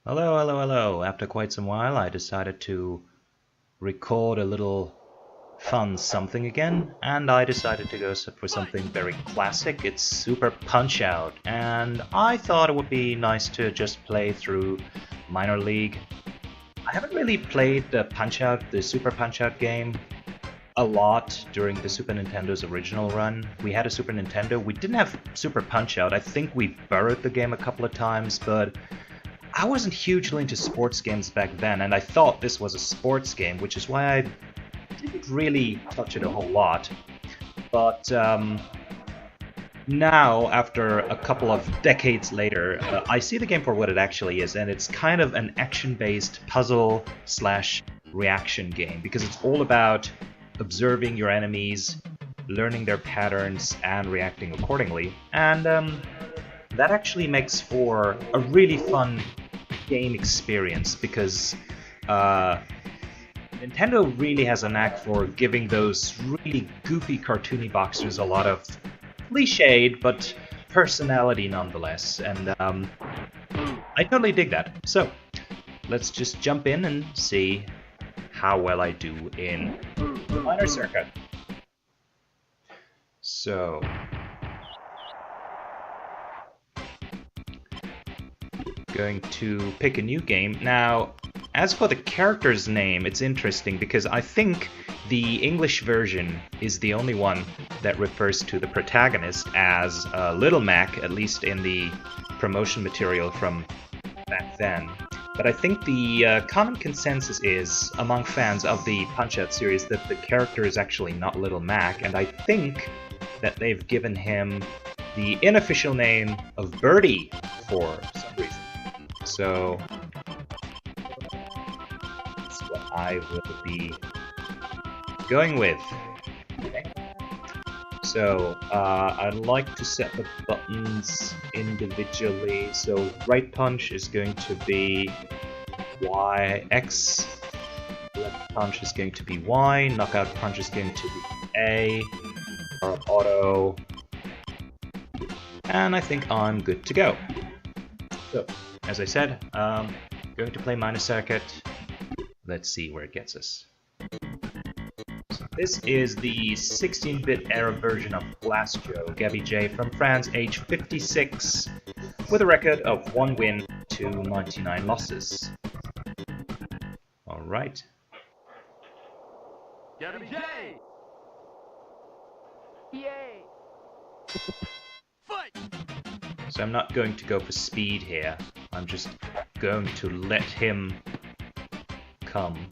Hello, hello, hello. After quite some while, I decided to record a little fun something again, and I decided to go for something very classic. It's Super Punch-Out, and I thought it would be nice to just play through Minor League. I haven't really played the Super Punch-Out game a lot during the Super Nintendo's original run. We had a Super Nintendo. We didn't have Super Punch-Out. I think we borrowed the game a couple of times, but I wasn't hugely into sports games back then, and I thought this was a sports game, which is why I didn't really touch it a whole lot. But now, after a couple of decades later, I see the game for what it actually is, and it's kind of an action-based puzzle/reaction game, because it's all about observing your enemies, learning their patterns, and reacting accordingly. And that actually makes for a really fun game experience, because Nintendo really has a knack for giving those really goofy cartoony boxers a lot of cliched but personality nonetheless, and I totally dig that. So let's just jump in and see how well I do in the minor circuit. So going to pick a new game. Now, as for the character's name, it's interesting because I think the English version is the only one that refers to the protagonist as Little Mac, at least in the promotion material from back then. But I think the common consensus is, among fans of the Punch-Out series, that the character is actually not Little Mac, and I think that they've given him the unofficial name of Birdie for some reason. So that's what I will be going with. Okay. So I'd like to set the buttons individually. So right punch is going to be Y, X. Left punch is going to be Y. Knockout punch is going to be A. Or auto. And I think I'm good to go. So, as I said, going to play minor circuit. Let's see where it gets us. So this is the 16-bit era version of Blastjo, Gabby J from France, age 56, with a record of 1 win to 99 losses. Alright. Gabby J! Yay! Fight! So I'm not going to go for speed here. I'm just going to let him come.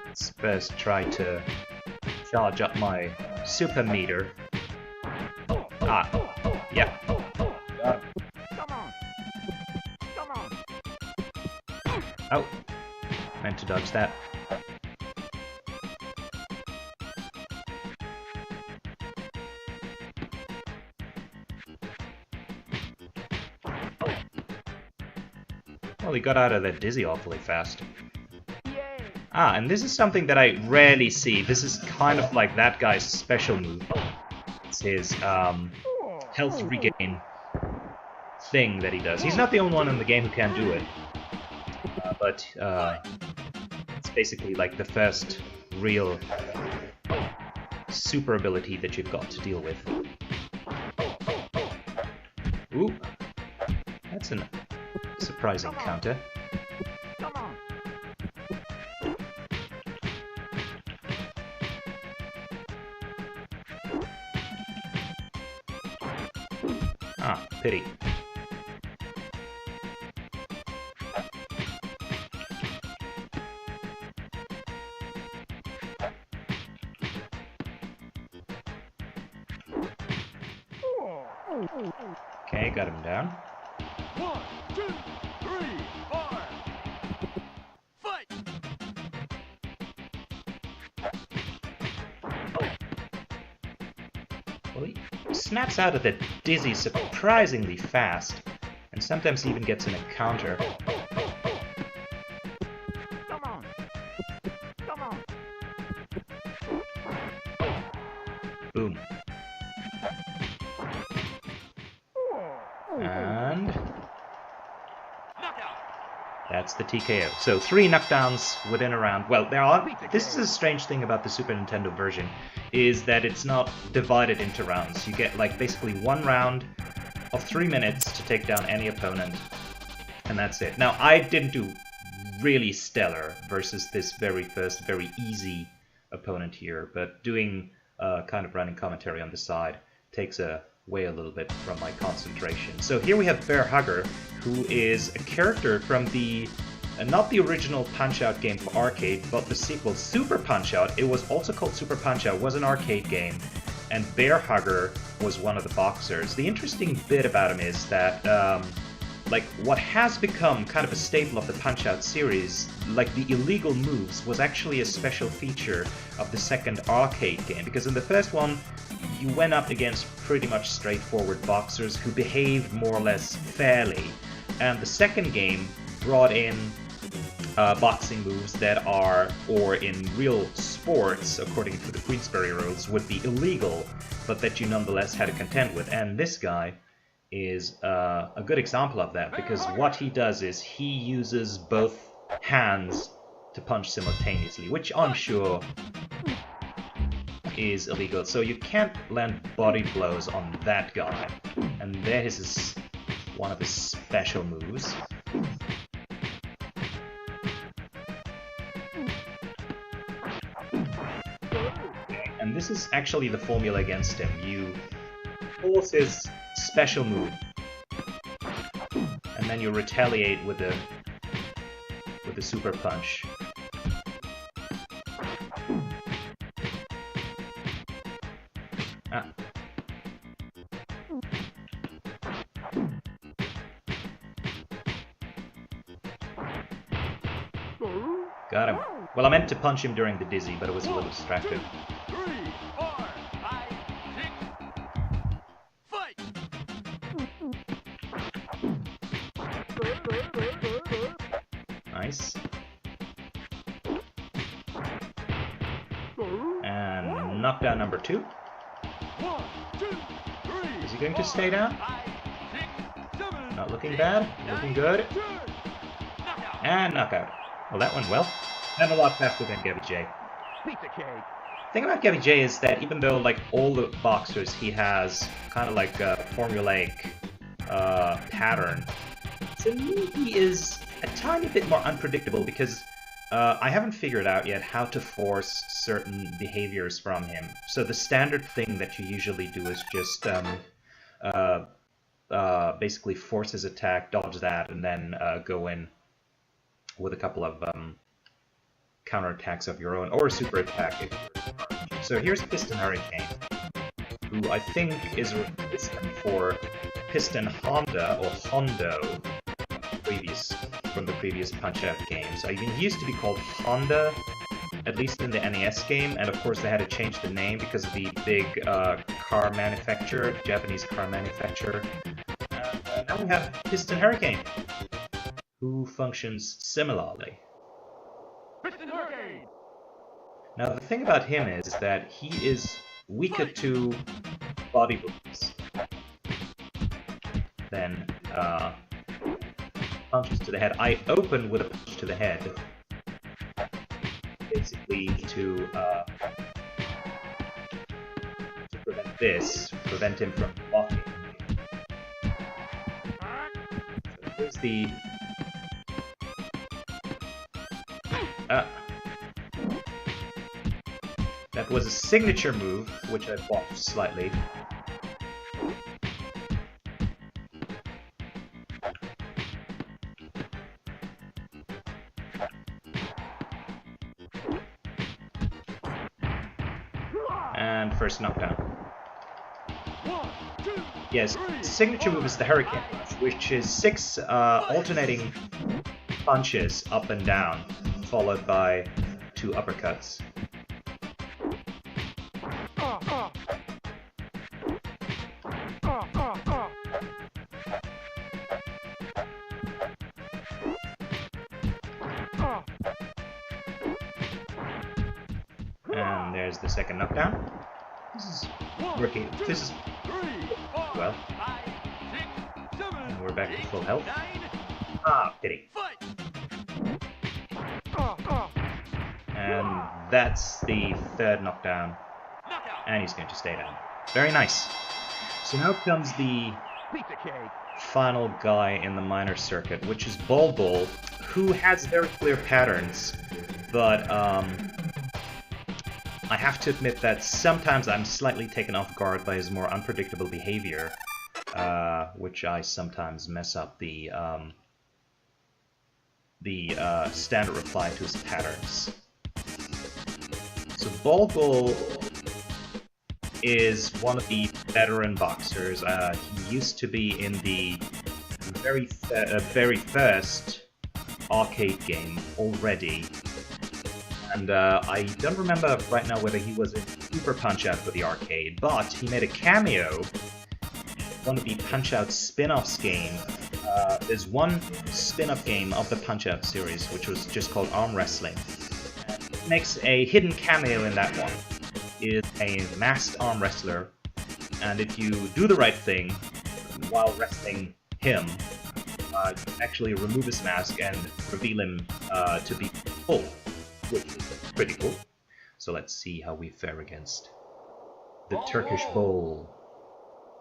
Let's first try to charge up my super meter. Ah, yeah. Got him. Come on! Come on! Oh, meant to dodge that. Well, he got out of that dizzy awfully fast. Yay! Ah, and this is something that I rarely see. This is kind of like that guy's special move. It's his health regain thing that he does. He's not the only one in the game who can do it. But it's basically like the first real super ability that you've got to deal with. Ooh, that's a surprising counter. Come on! Ah, pity. Okay, got him down. 1, 2, 3, 4! Fight! Well, he snaps out of the dizzy surprisingly fast, and sometimes even gets in a counter. Come on! Come on! Boom. That's the TKO. So 3 knockdowns within a round. Well, this is a strange thing about the Super Nintendo version, is that it's not divided into rounds. You get like basically 1 round of 3 minutes to take down any opponent, and that's it. Now, I didn't do really stellar versus this very easy opponent here, but doing kind of running commentary on the side takes away a little bit from my concentration. So here we have Bear Hugger, who is a character from the not the original Punch-Out game for arcade, but the sequel Super Punch-Out. It was also called Super Punch-Out, was an arcade game, and Bear Hugger was one of the boxers. The interesting bit about him is that like what has become kind of a staple of the Punch-Out series, like the illegal moves, was actually a special feature of the second arcade game, because in the first one you went up against pretty much straightforward boxers who behaved more or less fairly, and the second game brought in boxing moves that are, or in real sports, according to the Queensberry rules, would be illegal, but that you nonetheless had to contend with. And this guy is a good example of that, because what he does is he uses both hands to punch simultaneously, which I'm sure is illegal. So you can't land body blows on that guy. And there is one of his special moves. And this is actually the formula against him. You force his special move, and then you retaliate with the super punch. Ah. Got him. Well, I meant to punch him during the dizzy, but it was a little distracted. 3, 4, 5, 6, fight! Nice. And knockdown number 2. 1, 2, 3. Is he going to stay down? 5, 6, 7, Not looking bad. Looking good. And knockout. Well, that went well. And a lot faster than Gabby J. Pizza cake. The thing about Gabby J is that even though, like all the boxers, he has kind of like a formulaic pattern, to me he is a tiny bit more unpredictable, because I haven't figured out yet how to force certain behaviors from him. So the standard thing that you usually do is just basically force his attack, dodge that, and then go in with a couple of counterattacks of your own, or a super attack. So here's Piston Hurricane, who I think is replacement for Piston Honda, or Hondo, from the previous Punch-Out games. I mean, he used to be called Honda, at least in the NES game, and of course they had to change the name because of the big car manufacturer, Japanese car manufacturer. Now we have Piston Hurricane, who functions similarly. Piston Hurricane. Now the thing about him is that he is weaker to body moves than punches to the head. I open with a punch to the head, basically to prevent him from blocking. So here's the that was a signature move, which I botched slightly. And first knockdown. 1, 2, Yes, signature move is the Hurricane Punch, which is 6 alternating punches up and down, followed by 2 uppercuts. And there's the second knockdown. This is working. This is well. And we're back to full health. Ah, pity. And that's the third knockdown. And he's going to stay down. Very nice. So now comes the Pizza cake. final guy in the minor circuit, which is Bol Bol, who has very clear patterns, but I have to admit that sometimes I'm slightly taken off guard by his more unpredictable behavior, which I sometimes mess up the standard reply to his patterns. So Bol Bol is one of the veteran boxers. He used to be in the very first arcade game already. And I don't remember right now whether he was in Super Punch-Out for the arcade, but he made a cameo in one of the Punch-Out spin-offs game. There's one spin-off game of the Punch-Out series, which was just called Arm Wrestling. And he makes a hidden cameo in that one. Is a masked arm wrestler, and if you do the right thing while wrestling him, you actually remove his mask and reveal him to be full, which is pretty cool. So let's see how we fare against the Turkish Bull.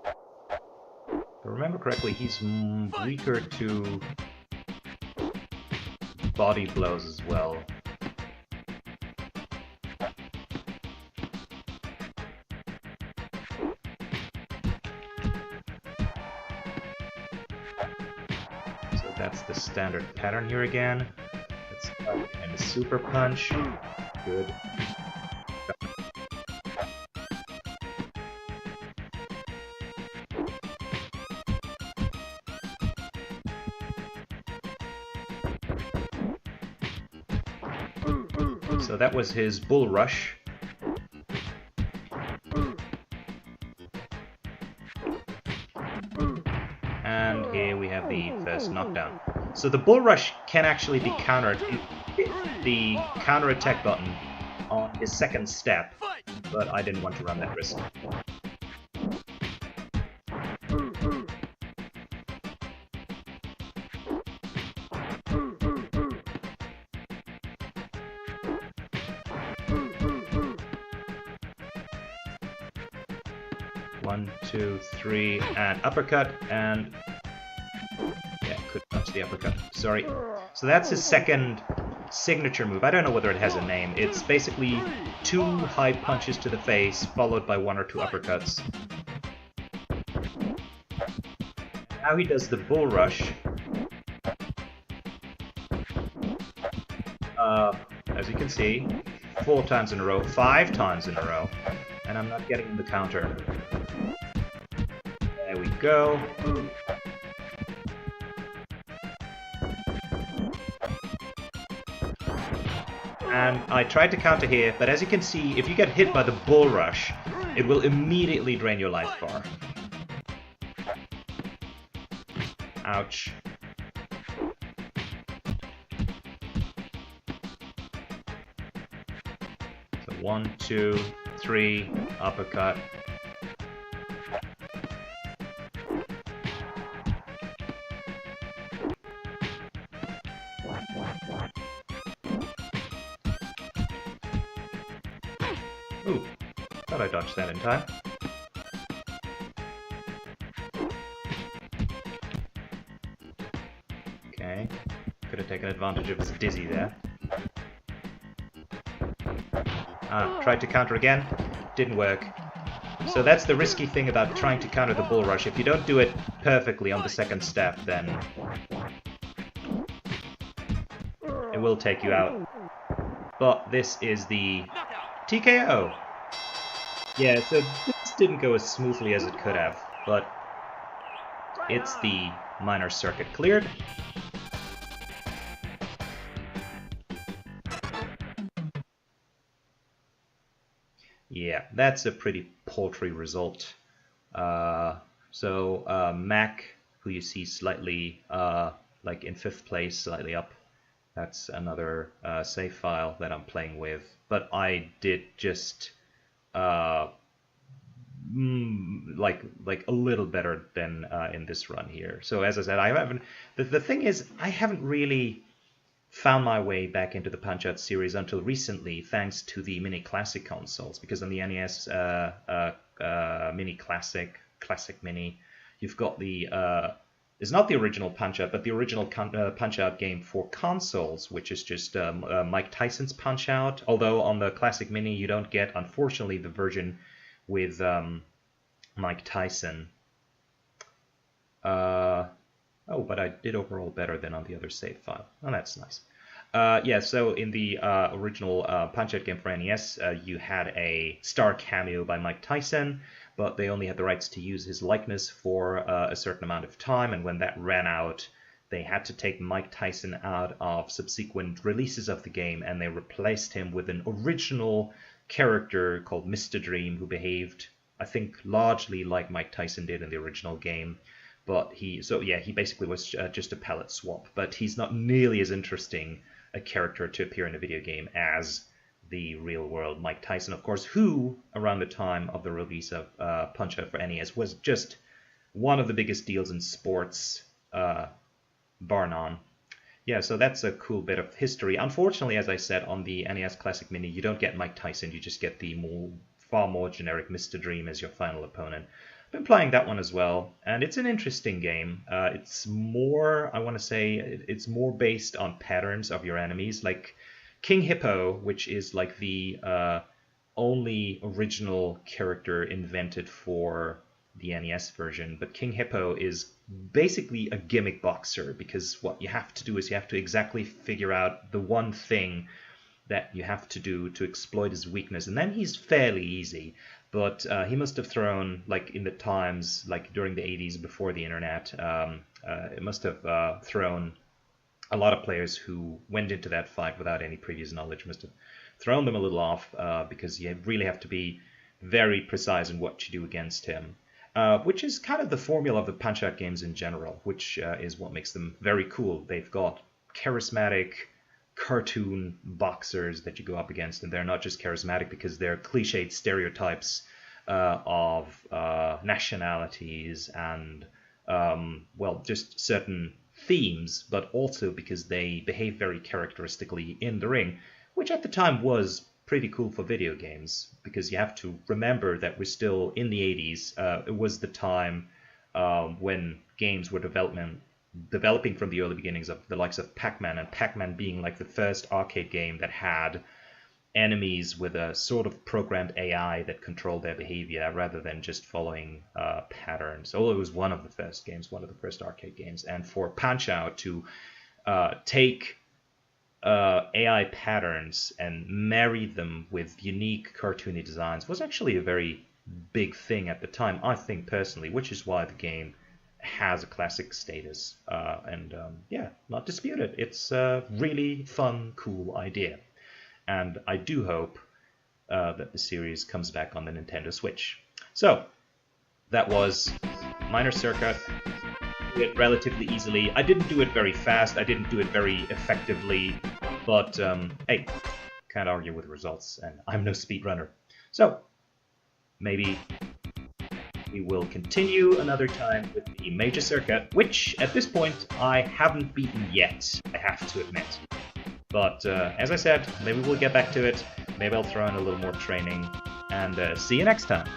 If I remember correctly, he's weaker to body blows as well. That's the standard pattern here again. Let's start in the super punch. Good. So that was his bull rush. And here we have the first knockdown. So the bull rush can actually be countered if you hit the counter attack button on his second step, but I didn't want to run that risk. One, two, three, and uppercut, and yeah, could punch the uppercut. Sorry. So that's his second signature move. I don't know whether it has a name. It's basically 2 high punches to the face, followed by 1 or 2 uppercuts. Now he does the bull rush. As you can see, 4 times in a row, 5 times in a row, and I'm not getting the counter. There we go. And I tried to counter here, but as you can see, if you get hit by the bull rush, it will immediately drain your life bar. Ouch. So 1, 2, 3, uppercut. Ooh, thought I dodged that in time. Okay, could have taken advantage of his dizzy there. Tried to counter again, didn't work. So that's the risky thing about trying to counter the bull rush. If you don't do it perfectly on the second step, then it will take you out. But this is the TKO. Yeah, so this didn't go as smoothly as it could have, but it's the minor circuit cleared. Yeah, that's a pretty paltry result. Mac, who you see slightly, like in 5th place, slightly up, that's another save file that I'm playing with. But I did just like a little better than in this run here. So as I said, I haven't. The thing is, I haven't really found my way back into the Punch-Out series until recently, thanks to the Mini Classic consoles, because on the NES Mini Classic, Classic Mini, you've got the it's not the original Punch-Out, but the original Punch-Out game for consoles, which is just Mike Tyson's Punch-Out. Although on the Classic Mini you don't get, unfortunately, the version with Mike Tyson. Oh, but I did overall better than on the other save file. Oh, that's nice. Yeah, so in the original Punch-Out game for NES, you had a star cameo by Mike Tyson, but they only had the rights to use his likeness for a certain amount of time, and when that ran out, they had to take Mike Tyson out of subsequent releases of the game, and they replaced him with an original character called Mr. Dream, who behaved, I think, largely like Mike Tyson did in the original game. But he basically was just a palette swap, but he's not nearly as interesting a character to appear in a video game as the real-world Mike Tyson, of course, who, around the time of the release of Punch-Out for NES, was just one of the biggest deals in sports, bar none. Yeah, so that's a cool bit of history. Unfortunately, as I said, on the NES Classic Mini, you don't get Mike Tyson, you just get the far more generic Mr. Dream as your final opponent. Been playing that one as well, and it's an interesting game. It's more, I want to say, it's more based on patterns of your enemies. Like King Hippo, which is like the only original character invented for the NES version, but King Hippo is basically a gimmick boxer, because what you have to do is you have to exactly figure out the one thing that you have to do to exploit his weakness, and then he's fairly easy. But he must have thrown, like in the times, like during the 80s before the internet, it must have thrown a lot of players who went into that fight without any previous knowledge, must have thrown them a little off, because you really have to be very precise in what you do against him, which is kind of the formula of the Punch-Out games in general, which is what makes them very cool. They've got charismatic cartoon boxers that you go up against, and they're not just charismatic because they're cliched stereotypes of nationalities and well, just certain themes, but also because they behave very characteristically in the ring, which at the time was pretty cool for video games, because you have to remember that we're still in the 80s. It was the time when games were developing from the early beginnings of the likes of Pac-Man, and Pac-Man being like the first arcade game that had enemies with a sort of programmed AI that controlled their behavior rather than just following patterns. Although it was one of the first games, one of the first arcade games. And for Punch-Out to take AI patterns and marry them with unique cartoony designs was actually a very big thing at the time, I think personally, which is why the game has a classic status, and yeah, not disputed. It's a really fun, cool idea, and I do hope that the series comes back on the Nintendo Switch. So that was Minor Circuit. I did it relatively easily. I didn't do it very fast. I didn't do it very effectively, but hey, can't argue with the results, and I'm no speedrunner. So maybe we will continue another time with the Major Circuit, which at this point I haven't beaten yet, I have to admit. But as I said, maybe we'll get back to it, maybe I'll throw in a little more training, and see you next time.